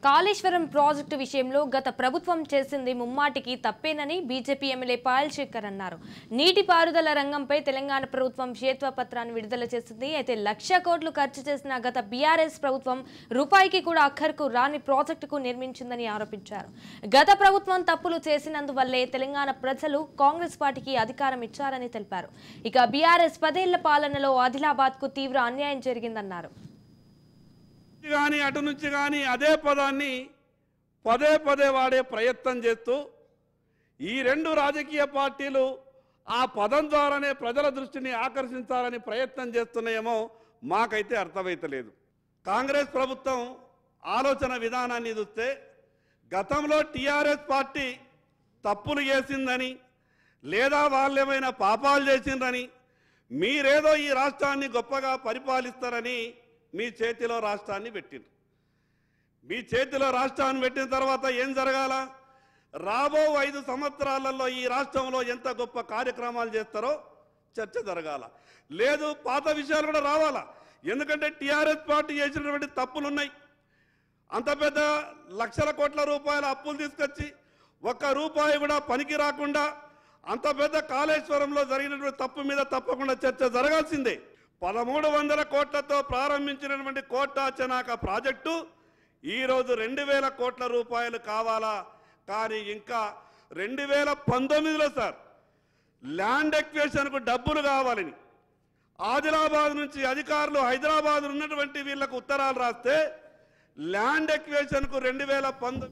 Kaleshwaram project విషయంలో గత ప్రభుత్వం చేసింది ముమ్మాటికి తప్పేనని బీజేపీ ఎమ్మెల్యే పాయల్ శేఖర్ అన్నారు. నీటిపారుదల రంగంపై తెలంగాణ ప్రభుత్వం శ్వేతపత్రాన్ని విడుదల చేసింది. అయితే 1,00,000 కోట్లు ఖర్చు చేసిన గత బీఆర్ఎస్ ప్రభుత్వం రూపాయికి కూడా అక్కరకు రాని ప్రాజెక్టుకు నిర్మించిందని ఆరోపించారు. గత ప్రభుత్వం తప్పులు చేసినందువల్లే తెలంగాణ ప్రజలు కాంగ్రెస్ పార్టీకి అధికారం ఇచ్చారని తెలిపారు. ఇక బీఆర్ఎస్ 10 ఏళ్ల పాలనలో ఆదిలాబాద్కు తీవ్ర అన్యాయం జరిగిందన్నారు. కానీ అటు నుంచి కానీ అదే పదాన్ని పదే పదే వాడే ప్రయత్నం చేస్తూ ఈ రెండు రాజకీయ పార్టీలు ఆ పదం ద్వారానే ప్రజల దృష్టిని ఆకర్షించాలని ప్రయత్నం చేస్తున్నాయేమో మాకైతే అర్థమైతలేదు. కాంగ్రెస్ ప్రభుత్వం ఆలోచన విధానాన్ని చూస్తే గతంలో టీఆర్ఎస్ పార్టీ తప్పులు చేసిందని లేదా వాళ్ళేమైనా పాపాలు చేసిందని మీరేదో ఈ రాష్ట్రాన్ని గొప్పగా పరిపాలిస్తారని మీ చేతిలో రాష్ట్రాన్ని పెట్టిండ్రు. మీ చేతిలో రాష్ట్రాన్ని పెట్టిన తర్వాత ఏం జరగాల? రాబో 5 సంవత్సరాలలో ఈ రాష్ట్రంలో ఎంత గొప్ప కార్యక్రమాలు చేస్తారో చర్చ జరగాల. లేదు పాత విషయాలు కూడా రావాలా. ఎందుకంటే టీఆర్ఎస్ పార్టీ చేసినటువంటి తప్పులు ఉన్నాయి. అంత పెద్ద లక్షల కోట్ల రూపాయల అప్పులు తీసుకొచ్చి ఒక్క రూపాయి కూడా పనికి రాకుండా అంత పెద్ద కాళేశ్వరంలో జరిగినటువంటి తప్పు మీద తప్పకుండా చర్చ జరగాల్సిందే. 1,300 కోట్లతో ప్రారంభించినటువంటి కోటా చెనాక ప్రాజెక్టు ఈరోజు 2,000 కోట్ల రూపాయలు కావాలా? కానీ ఇంకా 2019లో సార్ ల్యాండ్ ఎక్వేషన్కు డబ్బులు కావాలని ఆదిలాబాద్ నుంచి అధికారులు హైదరాబాద్ ఉన్నటువంటి వీళ్లకు ఉత్తరాలు రాస్తే ల్యాండ్ ఎక్వేషన్కు 2019